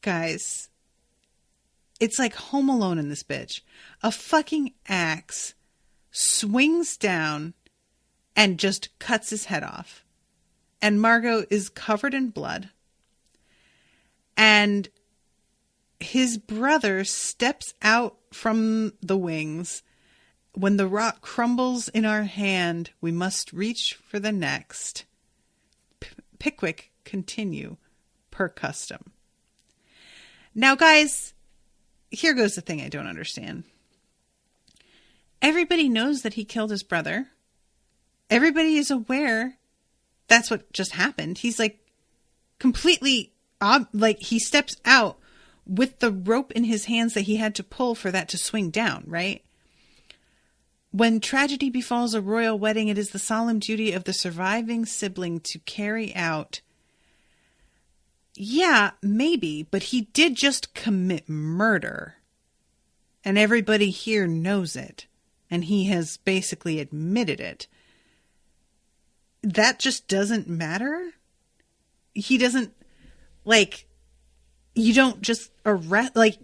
Guys, it's like Home Alone in this bitch. A fucking axe swings down and just cuts his head off. And Margo is covered in blood. And his brother steps out from the wings. When the rock crumbles in our hand, we must reach for the next. Pickwick continue per custom. Now, guys, here goes the thing I don't understand. Everybody knows that he killed his brother. Everybody is aware that's what just happened. He's like completely, like he steps out with the rope in his hands that he had to pull for that to swing down, right? When tragedy befalls a royal wedding, it is the solemn duty of the surviving sibling to carry out. Yeah, maybe, but he did just commit murder. And everybody here knows it. And he has basically admitted it. That just doesn't matter. He doesn't, like, you don't just arrest, like,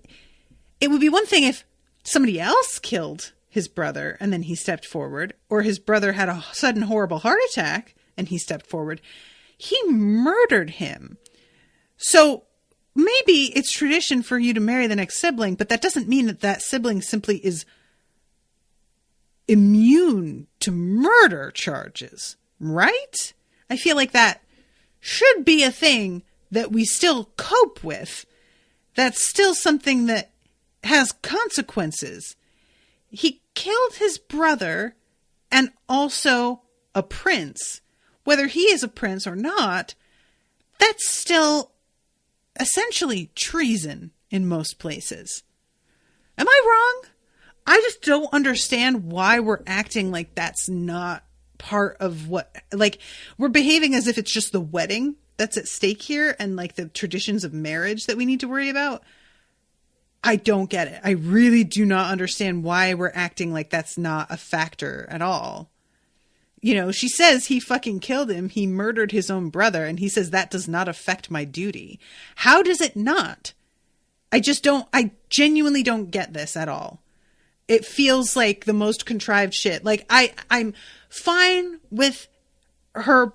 it would be one thing if somebody else killed his brother and then he stepped forward, or his brother had a sudden horrible heart attack and he stepped forward. He murdered him. So maybe it's tradition for you to marry the next sibling, but that doesn't mean that that sibling simply is immune to murder charges, right? I feel like that should be a thing that we still cope with. That's still something that has consequences. He killed his brother and also a prince. Whether he is a prince or not, that's still essentially treason in most places. Am I wrong? I just don't understand why we're acting like that's not part of what, like, we're behaving as if it's just the wedding that's at stake here and like the traditions of marriage that we need to worry about. I don't get it. I really do not understand why we're acting like that's not a factor at all. You know, she says he fucking killed him. He murdered his own brother. And he says that does not affect my duty. How does it not? I genuinely don't get this at all. It feels like the most contrived shit. Like I'm fine with her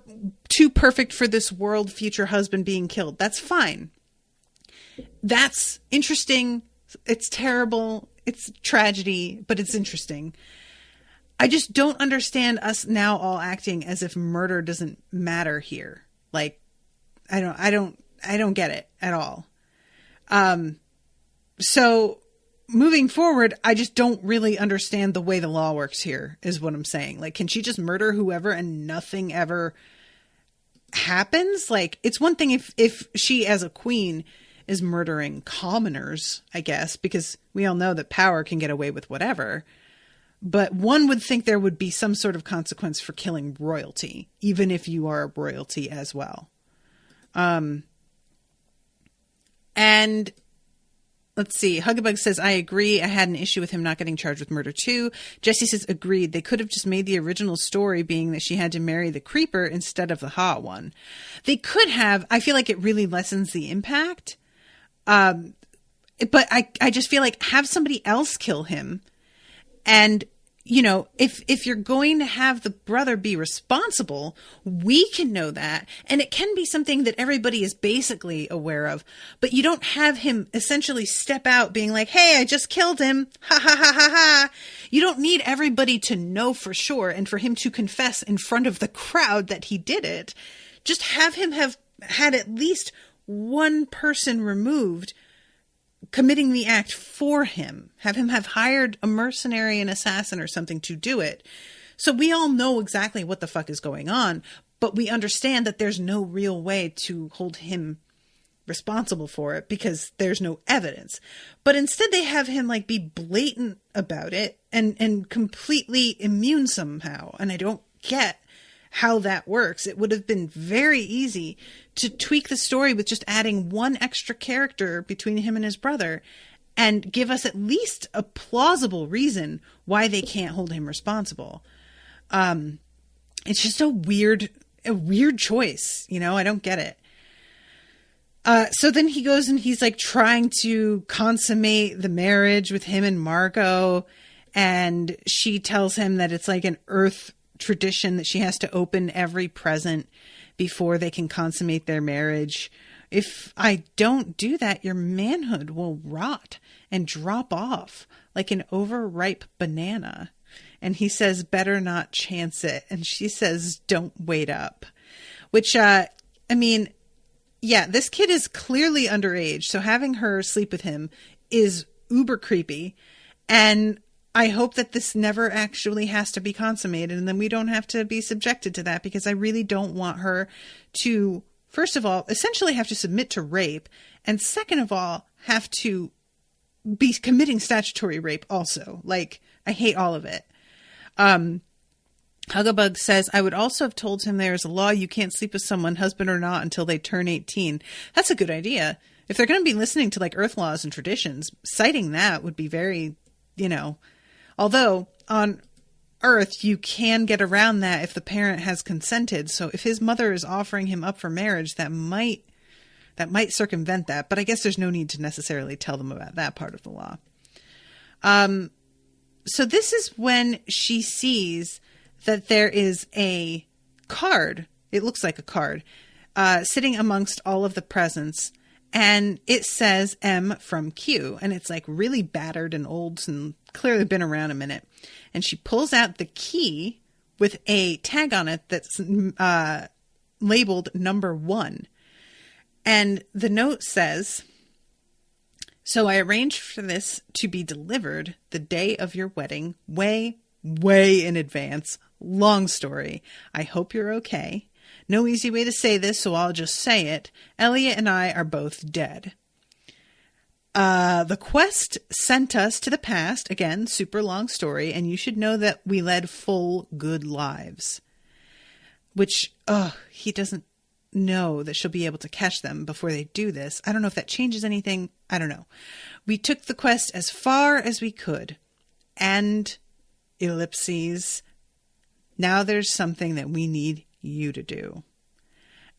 too perfect for this world future husband being killed. That's fine. That's interesting. It's terrible. It's tragedy, but it's interesting. I just don't understand us now all acting as if murder doesn't matter here. Like, I don't get it at all. So moving forward, I just don't really understand the way the law works here, is what I'm saying. Like, can she just murder whoever and nothing ever happens? Like, it's one thing if she as a queen is murdering commoners, I guess, because we all know that power can get away with whatever. But one would think there would be some sort of consequence for killing royalty, even if you are royalty as well. And let's see. Hugabug says, I agree. I had an issue with him not getting charged with murder too. Jesse says, agreed. They could have just made the original story being that she had to marry the creeper instead of the hot one. They could have. I feel like it really lessens the impact. But I just feel like have somebody else kill him. And, you know, if you're going to have the brother be responsible, we can know that. And it can be something that everybody is basically aware of. But you don't have him essentially step out being like, hey, I just killed him. Ha ha ha ha ha. You don't need everybody to know for sure and for him to confess in front of the crowd that he did it. Just have him have had at least one person removed committing the act for him. Have him have hired a mercenary, an assassin or something to do it. So we all know exactly what the fuck is going on, but we understand that there's no real way to hold him responsible for it because there's no evidence. But instead they have him like be blatant about it and completely immune somehow. And I don't get how that works. It would have been very easy to tweak the story with just adding one extra character between him and his brother and give us at least a plausible reason why they can't hold him responsible. It's just a weird choice. You know, I don't get it. So then he goes and he's like trying to consummate the marriage with him and Margo. And she tells him that it's like an earth tradition that she has to open every present before they can consummate their marriage. If I don't do that, your manhood will rot and drop off like an overripe banana. And he says, better not chance it. And she says, don't wait up. Which, I mean, yeah, this kid is clearly underage. So having her sleep with him is uber creepy. And I hope that this never actually has to be consummated and then we don't have to be subjected to that because I really don't want her to, first of all, essentially have to submit to rape and second of all, have to be committing statutory rape also. Like, I hate all of it. Hugabug says, I would also have told him there is a law you can't sleep with someone, husband or not, until they turn 18. That's a good idea. If they're going to be listening to like earth laws and traditions, citing that would be very, you know... Although on Earth, you can get around that if the parent has consented. So if his mother is offering him up for marriage, that might circumvent that. But I guess there's no need to necessarily tell them about that part of the law. So this is when she sees that there is a card. It looks like a card sitting amongst all of the presents. And it says M from Q. And it's like really battered and old and clearly been around a minute. And she pulls out the key with a tag on it that's labeled number 1. And the note says, "So I arranged for this to be delivered the day of your wedding, way in advance. Long story. I hope you're okay. No easy way to say this, so I'll just say it. Eliot and I are both dead. The quest sent us to the past. Again, super long story. And you should know that we led full, good lives." Which, he doesn't know that she'll be able to catch them before they do this. I don't know if that changes anything. I don't know. "We took the quest as far as we could. And, ellipses, now there's something that we need you to do."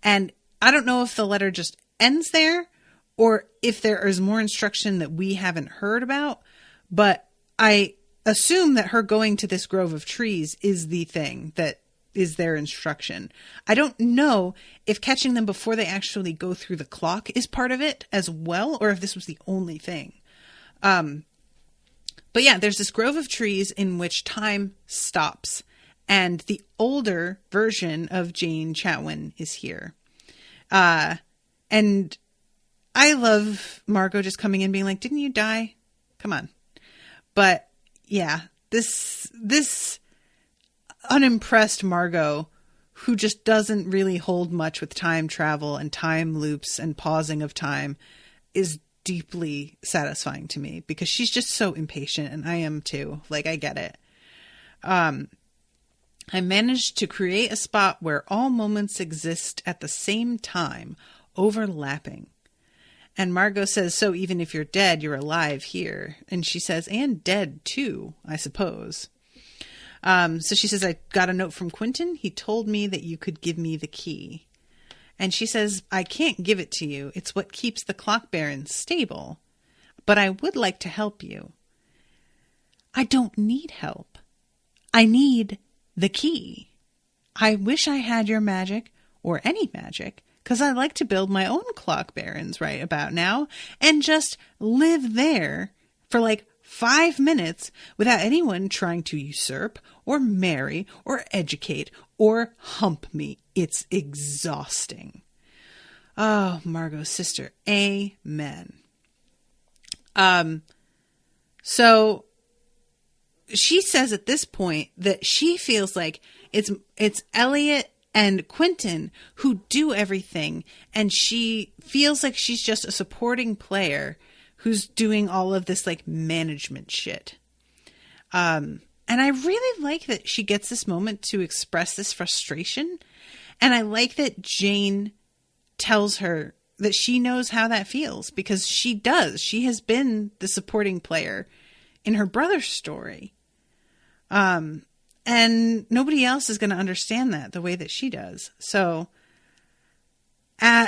And I don't know if the letter just ends there or if there is more instruction that we haven't heard about, but I assume that her going to this grove of trees is the thing that is their instruction. I don't know if catching them before they actually go through the clock is part of it as well, or if this was the only thing. But yeah, there's this grove of trees in which time stops. And the older version of Jane Chatwin is here. And I love Margo just coming in being like, "Didn't you die? Come on." But yeah, this unimpressed Margo, who just doesn't really hold much with time travel and time loops and pausing of time, is deeply satisfying to me because she's just so impatient, and I am too. Like, I get it. "I managed to create a spot where all moments exist at the same time, overlapping." And Margo says, "So even if you're dead, you're alive here." And she says, "And dead too, I suppose." So she says, "I got a note from Quentin. He told me that you could give me the key." And she says, "I can't give it to you. It's what keeps the clock baron stable. But I would like to help you." "I don't need help. I need the key. I wish I had your magic, or any magic, because I like to build my own clock barons right about now and just live there for like 5 minutes without anyone trying to usurp or marry or educate or hump me. It's exhausting." Oh, Margo's sister. Amen. So she says at this point that she feels like it's Eliot and Quentin who do everything, and she feels like she's just a supporting player who's doing all of this like management shit. And I really like that she gets this moment to express this frustration, and I like that Jane tells her that she knows how that feels because she does. She has been the supporting player in her brother's story. And nobody else is going to understand that the way that she does. So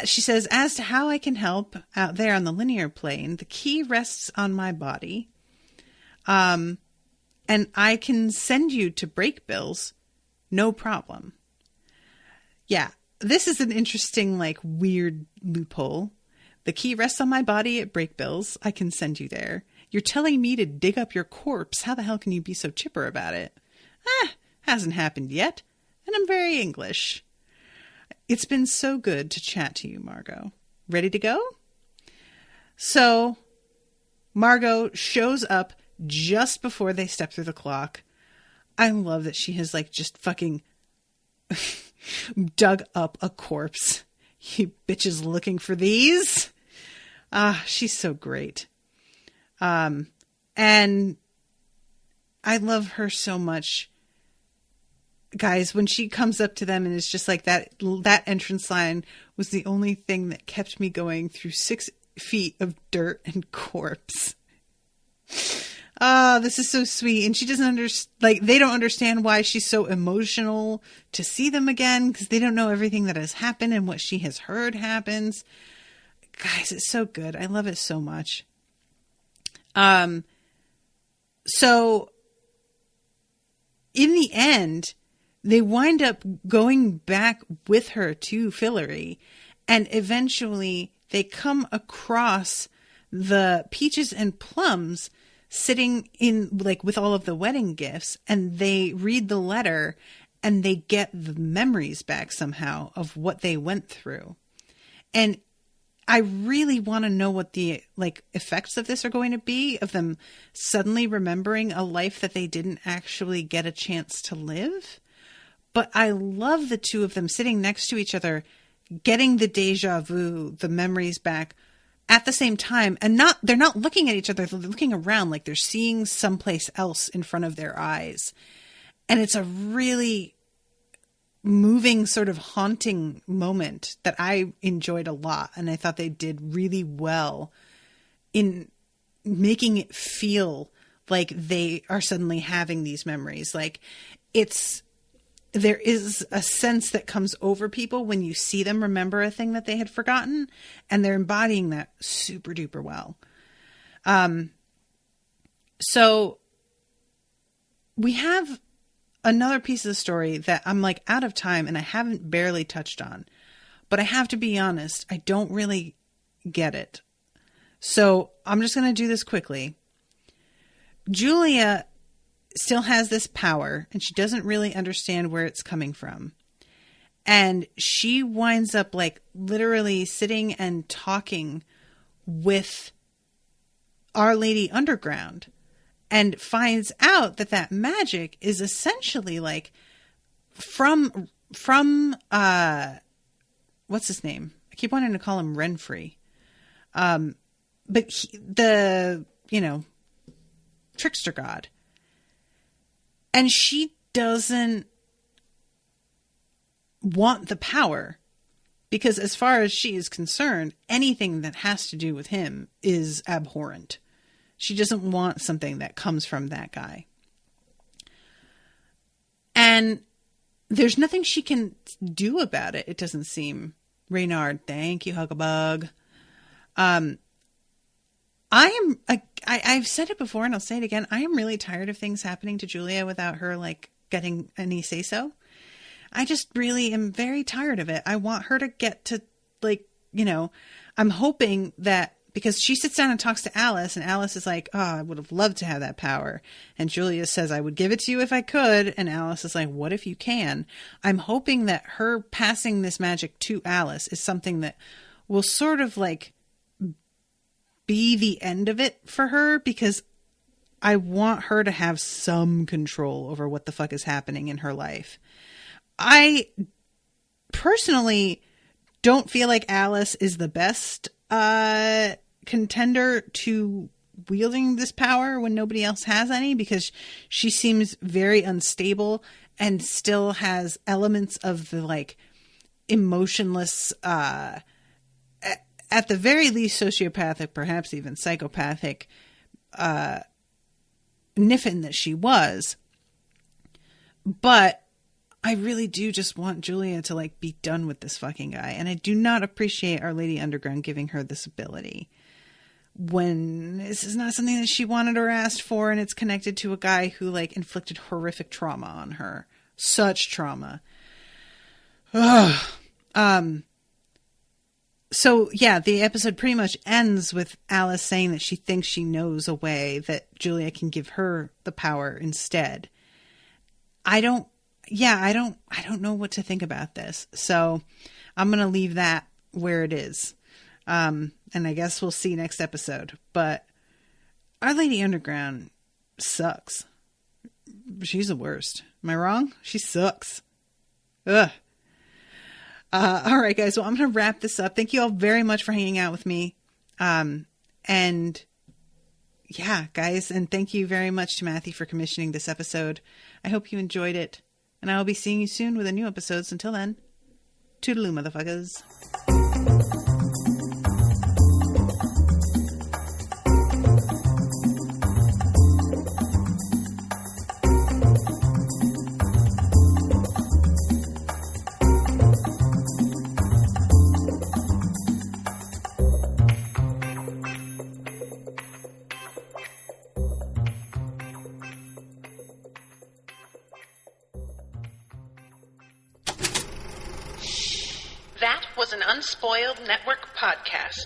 she says, "As to how I can help out there on the linear plane, the key rests on my body. And I can send you to break bills. No problem." Yeah, this is an interesting, like, weird loophole. The key rests on my body at break bills. I can send you there. You're telling me to dig up your corpse. How the hell can you be so chipper about it? Hasn't happened yet, and I'm very English. It's been so good to chat to you, Margo. Ready to go? So Margo shows up just before they step through the clock. I love that she has like just fucking dug up a corpse. You bitches looking for these? She's so great. And I love her so much. Guys, when she comes up to them and it's just like that entrance line was the only thing that kept me going through 6 feet of dirt and corpse. This is so sweet. And she doesn't understand, they don't understand why she's so emotional to see them again because they don't know everything that has happened and what she has heard happens. Guys, it's so good. I love it so much. So in the end, they wind up going back with her to Fillory and eventually they come across the peaches and plums sitting in, like, with all of the wedding gifts, and they read the letter and they get the memories back somehow of what they went through. And I really want to know what the, like, effects of this are going to be, of them suddenly remembering a life that they didn't actually get a chance to live. But I love the two of them sitting next to each other, getting the deja vu, the memories back at the same time. And they're not looking at each other. They're looking around like they're seeing someplace else in front of their eyes. And it's a really moving, sort of haunting moment that I enjoyed a lot. And I thought they did really well in making it feel like they are suddenly having these memories. Like, there is a sense that comes over people when you see them remember a thing that they had forgotten, and they're embodying that super duper well. So we have another piece of the story that I'm, like, out of time and I haven't barely touched on, but I have to be honest, I don't really get it. So I'm just going to do this quickly. Julia still has this power and she doesn't really understand where it's coming from. And she winds up, like, literally sitting and talking with Our Lady Underground, and finds out that that magic is essentially, like, from what's his name? I keep wanting to call him Renfrey. But the trickster god. And she doesn't want the power, because as far as she is concerned, anything that has to do with him is abhorrent. She doesn't want something that comes from that guy. And there's nothing she can do about it, it doesn't seem. Reynard, thank you, Huckabug. I've said it before and I'll say it again. I am really tired of things happening to Julia without her, like, getting any say-so. I just really am very tired of it. I want her to get to, like, I'm hoping that, because she sits down and talks to Alice, and Alice is like, oh, I would have loved to have that power. And Julia says, I would give it to you if I could. And Alice is like, what if you can? I'm hoping that her passing this magic to Alice is something that will sort of, like, be the end of it for her, because I want her to have some control over what the fuck is happening in her life. I personally don't feel like Alice is the best contender to wielding this power when nobody else has any, because she seems very unstable and still has elements of the, like, emotionless, at the very least sociopathic, perhaps even psychopathic, Niffin that she was. But I really do just want Julia to, like, be done with this fucking guy. And I do not appreciate Our Lady Underground giving her this ability when this is not something that she wanted or asked for, and it's connected to a guy who, like, inflicted horrific trauma on her. Such trauma. Ugh. So, yeah, the episode pretty much ends with Alice saying that she thinks she knows a way that Julia can give her the power instead. I don't know what to think about this. So I'm going to leave that where it is. And I guess we'll see next episode. But Our Lady Underground sucks. She's the worst. Am I wrong? She sucks. Ugh. All right, guys. Well, I'm going to wrap this up. Thank you all very much for hanging out with me. And yeah, guys. And thank you very much to Mathy for commissioning this episode. I hope you enjoyed it. And I will be seeing you soon with a new episode. So until then, toodaloo, motherfuckers. That was was an Unspoiled Network podcast.